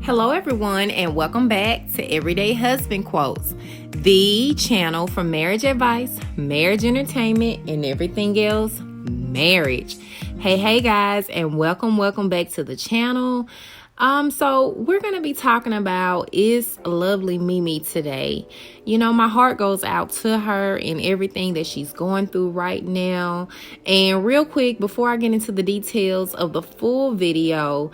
Hello everyone, and welcome back to Everyday Husband Quotes, the channel for marriage advice, marriage entertainment, and everything else marriage. Hey guys, and welcome back to the channel. So we're going to be talking about Itslovelymimi today. You know, my heart goes out to her and everything that she's going through right now. And real quick, before I get into the details of the full video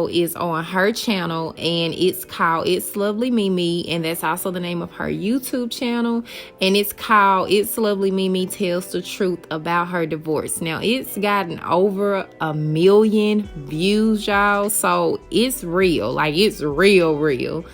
is on her channel, and it's called Itslovelymimi, and that's also the name of her YouTube channel, and it's called Itslovelymimi Tells the Truth About Her Divorce. Now, it's gotten over 1 million views, y'all, so it's real. Like, it's real.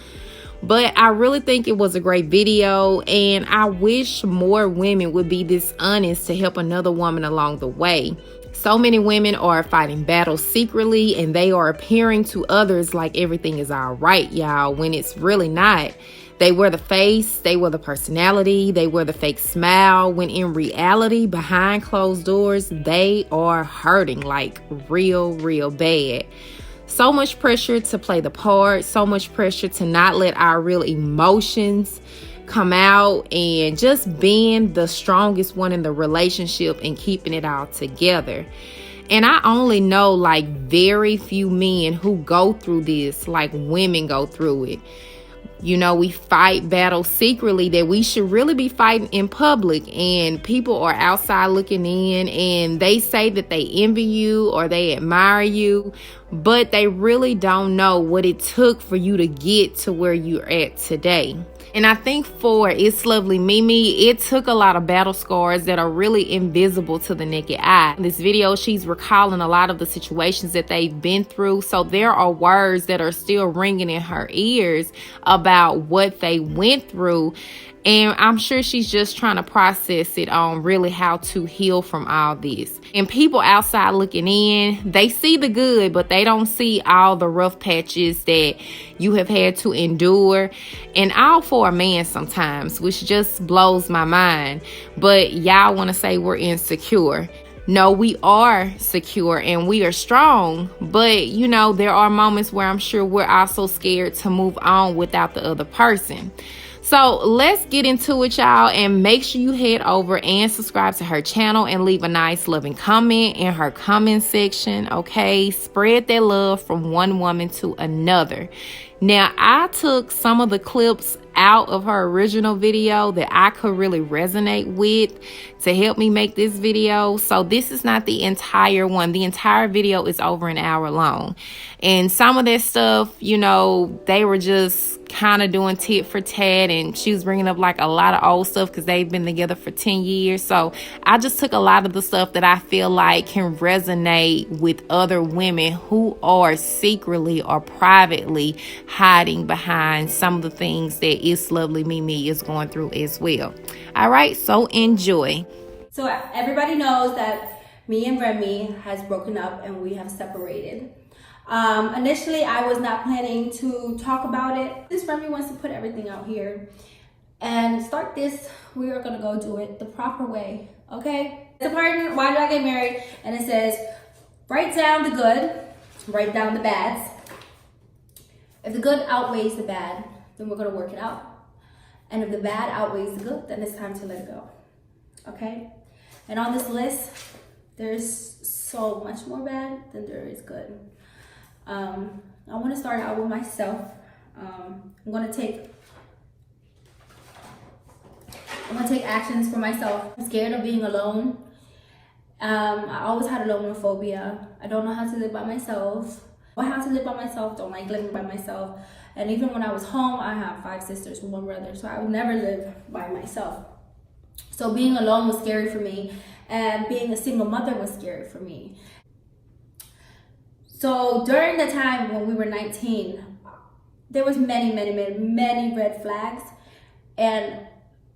But I really think it was a great video, and I wish more women would be this honest to help another woman along the way. So many women are fighting battles secretly, and they are appearing to others like everything is all right, y'all, when it's really not. They wear the face, they wear the personality, they wear the fake smile, when in reality, behind closed doors, they are hurting like real bad. So much pressure to play the part, so much pressure to not let our real emotions come out, and just being the strongest one in the relationship and keeping it all together. And I only know like very few men who go through this like women go through it. You know, we fight battles secretly that we should really be fighting in public, and people are outside looking in, and they say that they envy you or they admire you, but they really don't know what it took for you to get to where you're at today. And I think for Itslovelymimi, it took a lot of battle scars that are really invisible to the naked eye. In this video, she's recalling a lot of the situations that they've been through. So there are words that are still ringing in her ears about what they went through. And I'm sure she's just trying to process it on really how to heal from all this. And people outside looking in, they see the good, but they don't see all the rough patches that you have had to endure. And all for a man sometimes, which just blows my mind. But y'all want to say we're insecure. No, we are secure and we are strong. But, you know, there are moments where I'm sure we're also scared to move on without the other person. So let's get into it, y'all, and make sure you head over and subscribe to her channel and leave a nice loving comment in her comment section, okay? Spread that love from one woman to another. Now, I took some of the clips out of her original video that I could really resonate with to help me make this video. So this is not the entire one. The entire video is over an hour long. And some of that stuff, you know, they were just kind of doing tit for tat, and she was bringing up like a lot of old stuff because they've been together for 10 years. So I just took a lot of the stuff that I feel like can resonate with other women who are secretly or privately hiding behind some of the things that Itslovelymimi is going through as well. All right, so enjoy. So everybody knows that me and Remy has broken up and we have separated. Initially, I was not planning to talk about it. This Remy wants to put everything out here and start this. We are gonna go do it the proper way, okay? The part, why did I get married? And it says, write down the good, write down the bads. If the good outweighs the bad, then we're gonna work it out. And if the bad outweighs the good, then it's time to let it go, okay? And on this list, there's so much more bad than there is good. I want to start out with myself. I'm gonna take actions for myself. I'm scared of being alone. I always had alonephobia. I don't know how to live by myself. I have to live by myself, don't like living by myself. And even when I was home, I have 5 sisters and 1 brother, so I would never live by myself. So being alone was scary for me, and being a single mother was scary for me. So during the time when we were 19, there was many red flags. And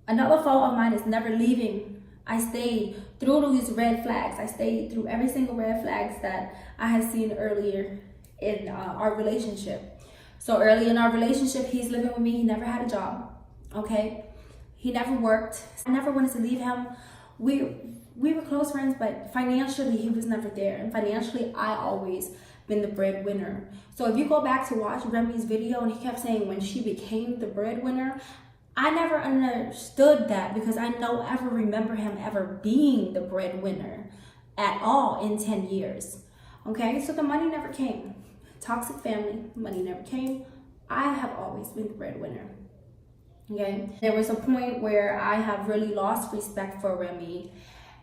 another fault of mine is never leaving. I stayed through these red flags. I stayed through every single red flags that I had seen earlier in our relationship. So early in our relationship, he's living with me. He never had a job, okay? He never worked. I never wanted to leave him. We were close friends, but financially, he was never there. And financially, I always been the breadwinner. So if you go back to watch Remy's video and he kept saying when she became the breadwinner, I never understood that because I don't ever remember him ever being the breadwinner at all in 10 years. Okay, so the money never came. Toxic family, money never came. I have always been the breadwinner. Okay, there was a point where I have really lost respect for Remy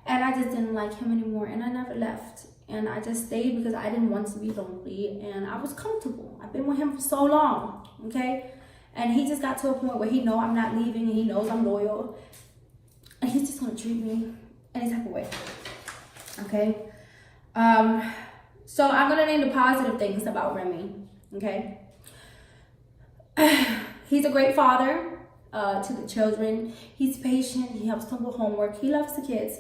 and I just didn't like him anymore, and I never left. And I just stayed because I didn't want to be lonely and I was comfortable. I've been with him for so long, okay? And he just got to a point where he knows I'm not leaving and he knows I'm loyal. And he's just gonna treat me any type of way, okay? So I'm gonna name the positive things about Remy, okay? He's a great father to the children. He's patient, he helps them with homework, he loves the kids.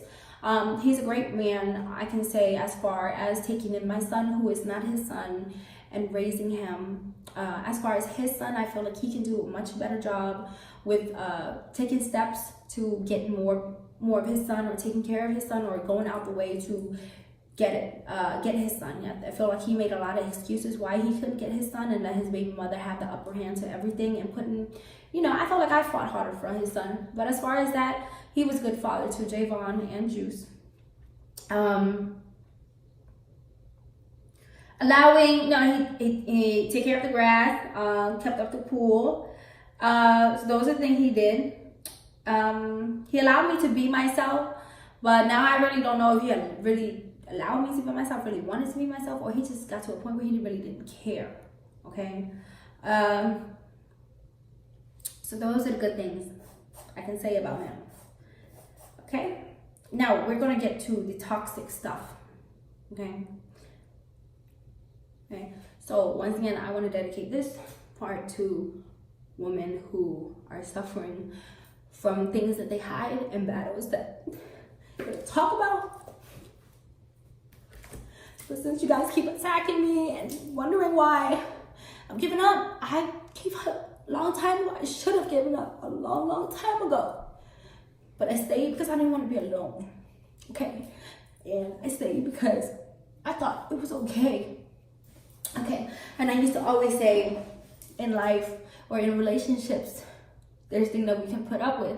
He's a great man, I can say, as far as taking in my son who is not his son and raising him. As far as his son, I feel like he can do a much better job with taking steps to get more of his son, or taking care of his son, or going out the way to get his son. I feel like he made a lot of excuses why he couldn't get his son and let his baby mother have the upper hand to everything, and putting, you know, I felt like I fought harder for his son. But as far as that, he was a good father to Javon and Juice. He take care of the grass, kept up the pool. So those are the things he did. He allowed me to be myself, but now I really don't know if he had really allowed me to be myself, really wanted to be myself, or he just got to a point where he really didn't care. Okay. So those are the good things I can say about him. Okay. Now we're gonna get to the toxic stuff. Okay. Okay. So once again, I want to dedicate this part to women who are suffering from things that they hide and battles that they don't talk about. But since you guys keep attacking me and wondering why I'm giving up, I gave up a long time ago. I should have given up a long time ago. But I stayed because I didn't want to be alone. Okay? And I stayed because I thought it was okay. Okay? And I used to always say in life or in relationships, there's things that we can put up with.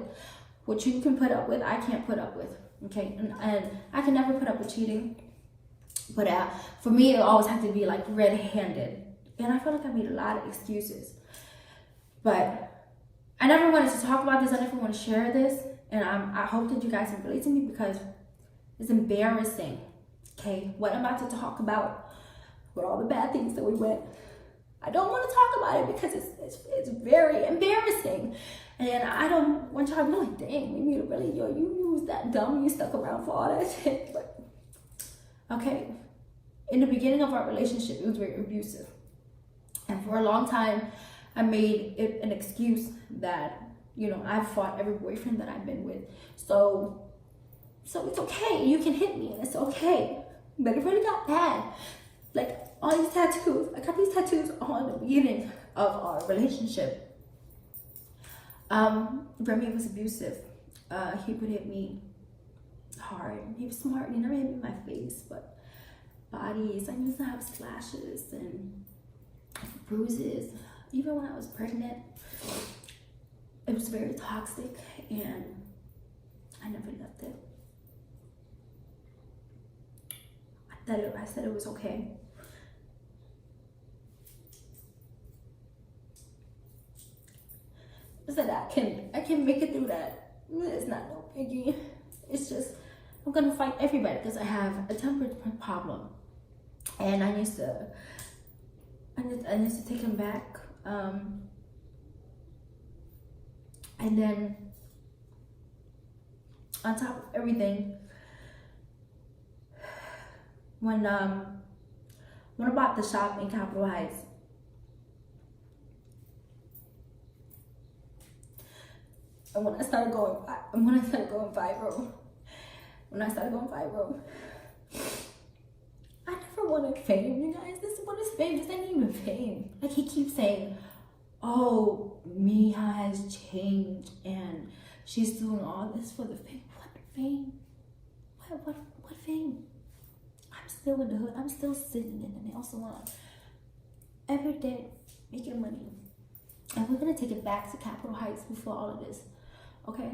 What you can put up with, I can't put up with. Okay? And I can never put up with cheating. But for me, it always had to be like red-handed. And I feel like I made a lot of excuses. But I never wanted to talk about this. I never want to share this. And I hope that you guys can relate to me because it's embarrassing. Okay? What I'm about to talk about with all the bad things that we went. I don't want to talk about it because it's very embarrassing. And I don't want y'all to be like, dang, Mimi, really, you was that dumb. You stuck around for all that shit. But, okay. In the beginning of our relationship, it was very abusive. And for a long time, I made it an excuse that, you know, I've fought every boyfriend that I've been with. So it's okay. You can hit me and it's okay. But it really got bad. Like all these tattoos. I got these tattoos on the beginning of our relationship. Remy was abusive. He would hit me hard. He was smart. He never hit me in my face, but bodies. I used to have slashes and bruises. Even when I was pregnant, it was very toxic, and I never left it. I said it was okay. I said I can make it through that. It's not no biggie. It's just I'm gonna fight everybody because I have a temper problem, and I used to take him back. And then on top of everything, when I bought the shop in Capitol Heights, and when I started going viral, I never wanted fame, you guys. What is fame? This ain't even fame. Like, he keeps saying, oh, Mia has changed and she's doing all this for the fame. What fame? What fame? I'm still in the hood. I'm still sitting in the nail salon every day making money. And we're gonna take it back to Capitol Heights before all of this, okay?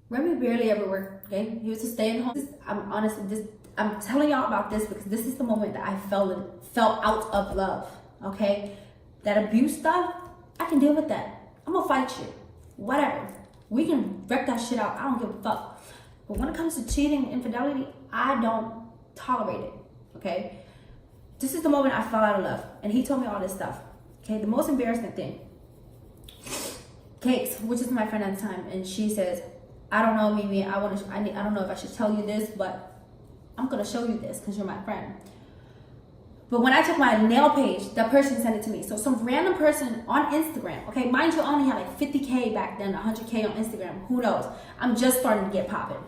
Remy barely ever worked, okay? He was just staying home. I'm telling y'all about this because this is the moment that I fell out of love, okay? That abuse stuff, I can deal with that. I'm gonna fight you, whatever. We can wreck that shit out, I don't give a fuck. But when it comes to cheating and infidelity, I don't tolerate it, okay? This is the moment I fell out of love. And he told me all this stuff, okay? The most embarrassing thing. Cakes, which is my friend at the time, and she says, I don't know, Mimi, I don't know if I should tell you this, but I'm gonna show you this because you're my friend. But when I took my nail page, that person sent it to me. So some random person on Instagram, okay, mind you, I only had like 50K back then, 100K on Instagram, who knows? I'm just starting to get popping.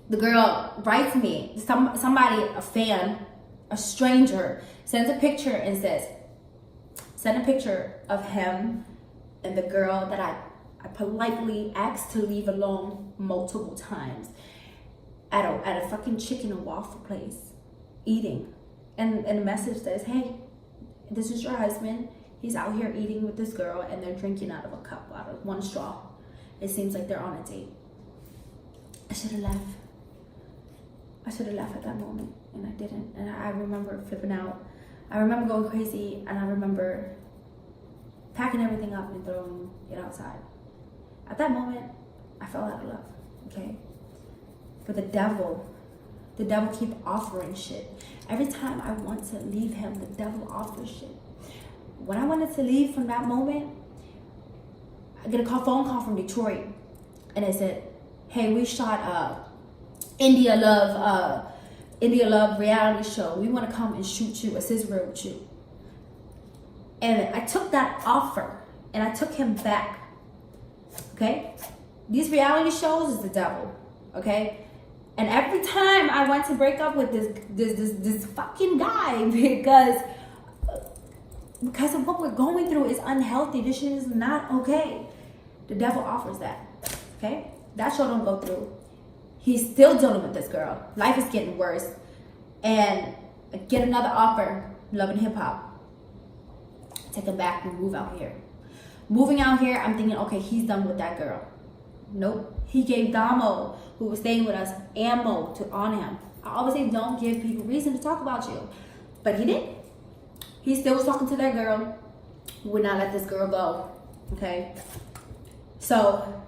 The girl writes me, somebody, a fan, a stranger, sends a picture and says, send a picture of him and the girl that I politely asked to leave alone multiple times at a fucking chicken and waffle place eating. And the message says, hey, this is your husband. He's out here eating with this girl and they're drinking out of a cup, out of one straw. It seems like they're on a date. I should have left. I should have left at that moment and I didn't. And I remember flipping out. I remember going crazy and I remember packing everything up and throwing it outside. At that moment, I fell out of love, okay? But the devil keep offering shit. Every time I want to leave him, the devil offers shit. When I wanted to leave from that moment, I get a phone call from Detroit and it said, hey, we shot India Love reality show. We want to come and shoot you, a scissor with you. And I took that offer and I took him back. Okay? These reality shows is the devil. Okay? And every time I went to break up with this fucking guy because of what we're going through is unhealthy. This shit is not okay. The devil offers that. Okay? That show don't go through. He's still dealing with this girl. Life is getting worse. And I get another offer, Love and Hip Hop. Take him back and move out here. Moving out here, I'm thinking, okay, he's done with that girl. Nope. He gave Damo, who was staying with us, ammo on him. I always say don't give people reason to talk about you. But he did. He still was talking to that girl. Would not let this girl go. Okay? So,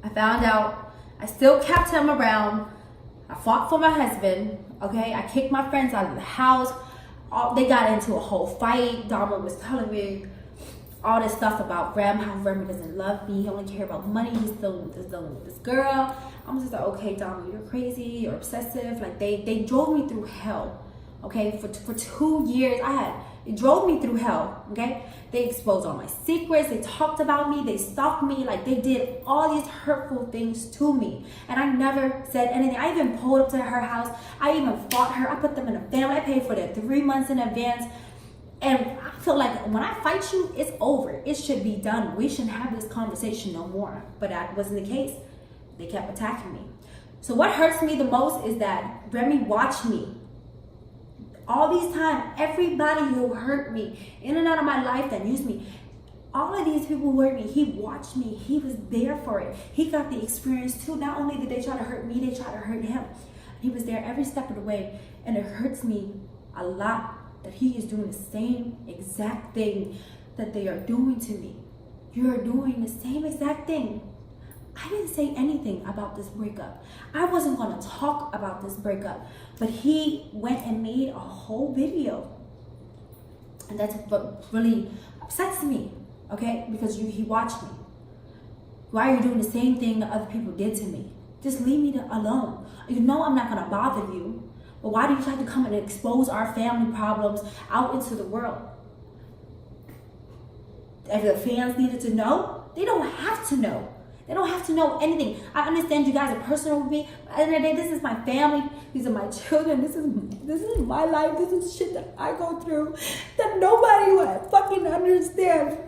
I found out. I still kept him around. I fought for my husband. Okay? I kicked my friends out of the house. They got into a whole fight. Damo was telling me all this stuff about Rem, how Rem doesn't love me, he only cares about money, he's still with this girl. I'm just like, okay, Damo, you're crazy, you're obsessive. Like they drove me through hell, okay? For 2 years, it drove me through hell, okay? They exposed all my secrets, they talked about me, they stalked me, like they did all these hurtful things to me. And I never said anything. I even pulled up to her house, I even fought her, I put them in a family, I paid for that 3 months in advance. And I feel like when I fight you, it's over. It should be done. We shouldn't have this conversation no more. But that wasn't the case. They kept attacking me. So what hurts me the most is that Remy watched me. All these times, everybody who hurt me, in and out of my life that used me, all of these people who hurt me, he watched me. He was there for it. He got the experience too. Not only did they try to hurt me, they tried to hurt him. He was there every step of the way. And it hurts me a lot that he is doing the same exact thing that they are doing to me. You are doing the same exact thing. I didn't say anything about this breakup. I wasn't going to talk about this breakup, but he went and made a whole video. And that's what really upsets me, okay? Because he watched me. Why are you doing the same thing that other people did to me? Just leave me alone. You know I'm not going to bother you. But why do you try to come and expose our family problems out into the world? If the fans needed to know, they don't have to know. They don't have to know anything. I understand you guys are personal with me, but at the end of the day, this is my family. These are my children. This is my life. This is shit that I go through that nobody will fucking understand.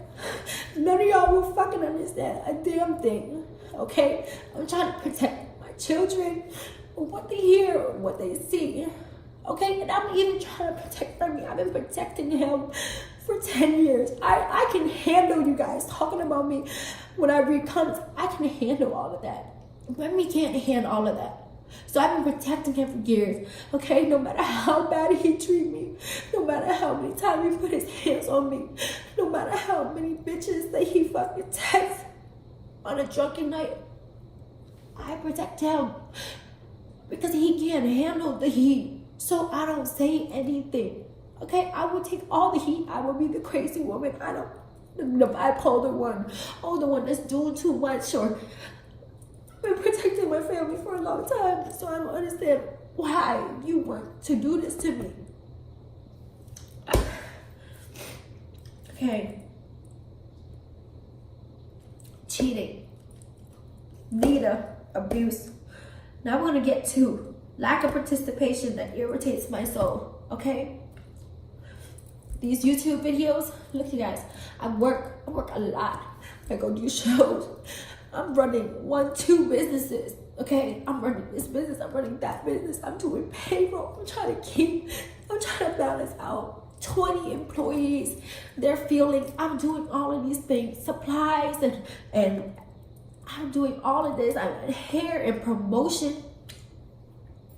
None of y'all will fucking understand a damn thing. Okay? I'm trying to protect my children, what they hear or what they see. Okay, and I'm even trying to protect Remy. I've been protecting him for 10 years. I can handle you guys talking about me when I read comments. I can handle all of that. Remy can't handle all of that. So I've been protecting him for years. Okay, no matter how bad he treat me, no matter how many times he put his hands on me, no matter how many bitches that he fucking texts on a drunken night, I protect him because he can't handle the heat. So I don't say anything. Okay, I will take all the heat. I will be the crazy woman. I don't, the bipolar one, or the one that's doing too much, or I've been protecting my family for a long time. So I don't understand why you want to do this to me. Okay. Cheating. Nita. Abuse. Now we're gonna get to lack of participation that irritates my soul. Okay, these YouTube videos, look you guys, I work a lot. I go do shows. I'm running 1-2 businesses. Okay, I'm running this business, I'm running that business, I'm doing payroll, I'm trying to balance out 20 employees, their feelings. I'm doing all of these things, supplies, and I'm doing all of this. I'm hair and promotion.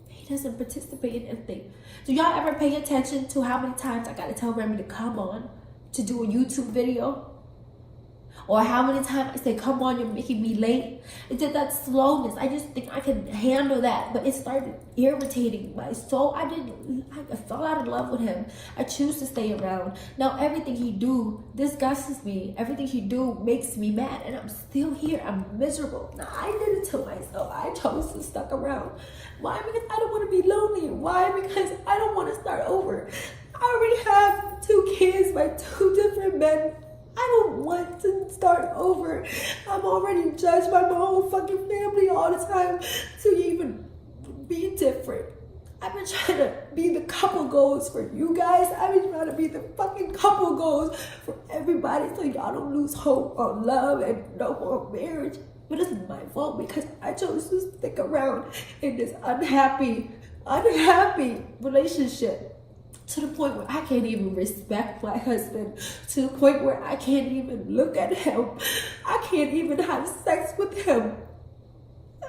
He doesn't participate in anything. Do y'all ever pay attention to how many times I gotta tell Remy to come on to do a YouTube video? Or how many times I say, come on, you're making me late? It's just that slowness. I just think I can handle that. But it started irritating my soul. I fell out of love with him. I choose to stay around. Now everything he do disgusts me. Everything he do makes me mad. And I'm still here. I'm miserable. Now I did it to myself. I chose to stuck around. Why? Because I don't want to be lonely. Why? Because I don't want to start over. I already have 2 kids by 2 different men. I don't want to start over. I'm already judged by my whole fucking family all the time to even be different. I've been trying to be the couple goals for you guys. I've been trying to be the fucking couple goals for everybody so y'all don't lose hope on love and no more marriage. But it's my fault because I chose to stick around in this unhappy relationship. To the point where I can't even respect my husband. To the point where I can't even look at him. I can't even have sex with him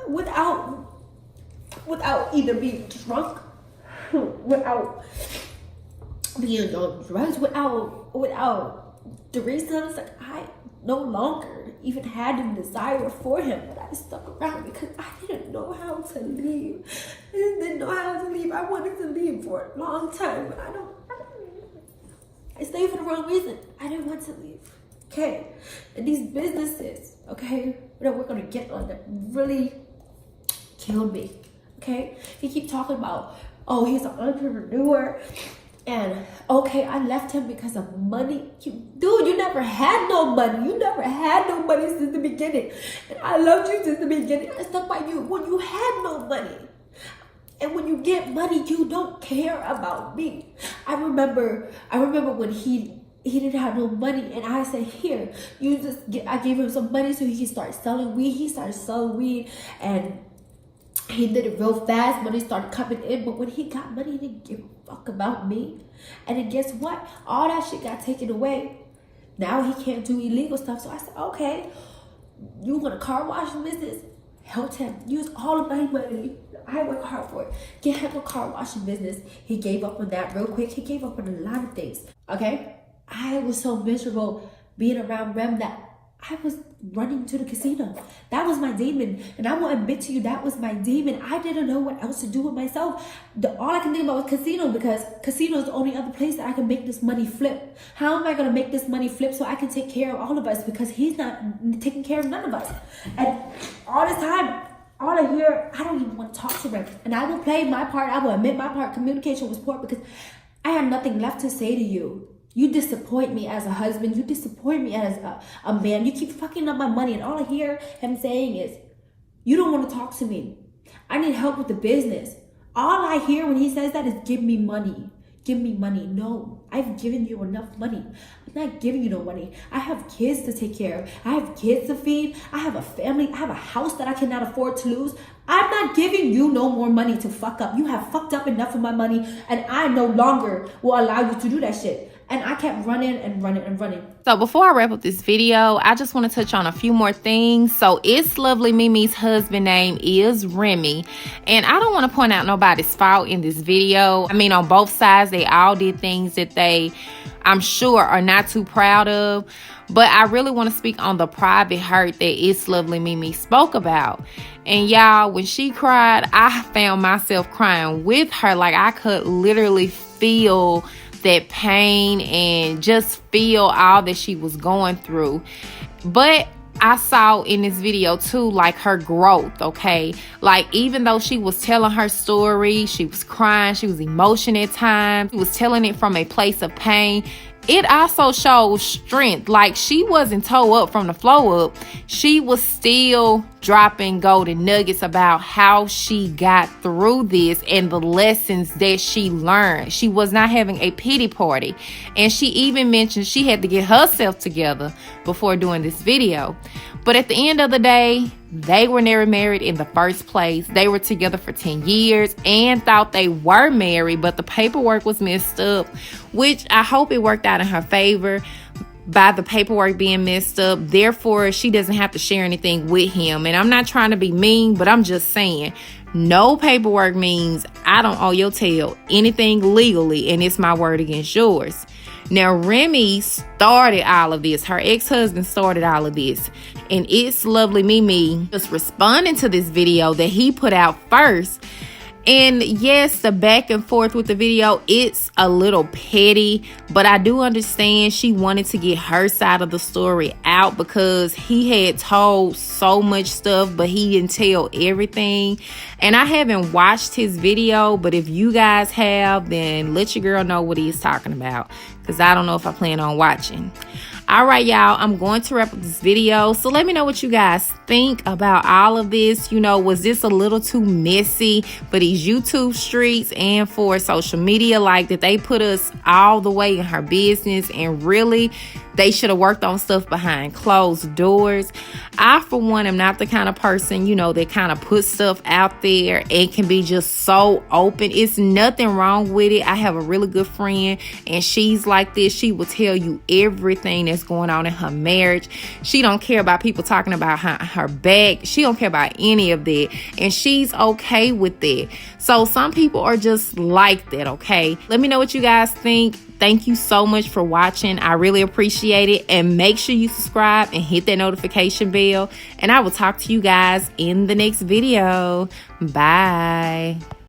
without either being drunk, without being on drugs, without the reasons. Like, I no longer even had a desire for him, but I stuck around because I didn't know how to leave. I wanted to leave for a long time, but I stayed for the wrong reason. I didn't want to leave. Okay, and these businesses, okay, that we're gonna get on that really killed me. Okay, he keep talking about, oh, he's an entrepreneur. And okay, I left him because of money. Dude, you never had no money. You never had no money since the beginning. And I loved you since the beginning. I stuck by you when you had no money. And when you get money, you don't care about me. I remember when he didn't have no money, and I said, here, I gave him some money so he could start selling weed. He started selling weed, and he did it real fast. Money started coming in, but when he got money, he didn't give a fuck about me. And then guess what? All that shit got taken away. Now he can't do illegal stuff. So I said, okay, you want a car wash business? Help him. Use all of my money. I work hard for it. Get him a car washing business. He gave up on that real quick. He gave up on a lot of things. Okay? I was so miserable being around Rem that I was running to the casino. That was my demon. And I will admit to you, that was my demon. I didn't know what else to do with myself. All I can think about was casino, because casino is the only other place that I can make this money flip. How am I going to make this money flip so I can take care of all of us? Because he's not taking care of none of us. And all this time, all I hear, I don't even want to talk to him. And I will play my part. I will admit my part. Communication was poor because I had nothing left to say to you. You disappoint me as a husband. You disappoint me as a man. You keep fucking up my money. And all I hear him saying is, you don't want to talk to me. I need help with the business. All I hear when he says that is, give me money. Give me money. No. I've given you enough money. I'm not giving you no money. I have kids to take care of. I have kids to feed. I have a family. I have a house that I cannot afford to lose. I'm not giving you no more money to fuck up. You have fucked up enough of my money, and I no longer will allow you to do that shit. And I kept running and running and running. So before I wrap up this video, I just want to touch on a few more things. So Itslovelymimi's husband name is Remy. And I don't want to point out nobody's fault in this video. I mean, on both sides, they all did things that they, I'm sure, are not too proud of. But I really want to speak on the private hurt that Itslovelymimi spoke about. And y'all, when she cried, I found myself crying with her. Like, I could literally feel that pain and just feel all that she was going through. But I saw in this video too, like, her growth, okay? Like, even though she was telling her story, she was crying, she was emotional at times, she was telling it from a place of pain, it also shows strength. Like, she wasn't toe up from the flow up. She was still dropping golden nuggets about how she got through this and the lessons that she learned. She was not having a pity party. And she even mentioned she had to get herself together before doing this video. But at the end of the day, they were never married in the first place. They were together for 10 years and thought they were married, but the paperwork was messed up, which I hope it worked out in her favor by the paperwork being messed up. Therefore, she doesn't have to share anything with him. And I'm not trying to be mean, but I'm just saying, no paperwork means I don't owe your tail anything legally, and it's my word against yours. Now, Remy started all of this. Her ex-husband started all of this. And Itslovelymimi just responding to this video that he put out first. And yes, the back and forth with the video, it's a little petty, but I do understand she wanted to get her side of the story out because he had told so much stuff, but he didn't tell everything. And I haven't watched his video, but if you guys have, then let your girl know what he's talking about, because I don't know if I plan on watching. All right, y'all, I'm going to wrap up this video. So let me know what you guys think about all of this. You know, was this a little too messy for these YouTube streets and for social media? Like, did they put us all the way in her business? And really, they should have worked on stuff behind closed doors. I, for one, am not the kind of person, you know, that kind of puts stuff out there and can be just so open. It's nothing wrong with it. I have a really good friend, and she's like this. She will tell you everything that's going on in her marriage. She don't care about people talking about her back. She don't care about any of that, and she's okay with that. So some people are just like that, okay? Let me know what you guys think. Thank you so much for watching. I really appreciate it. And make sure you subscribe and hit that notification bell. And I will talk to you guys in the next video. Bye.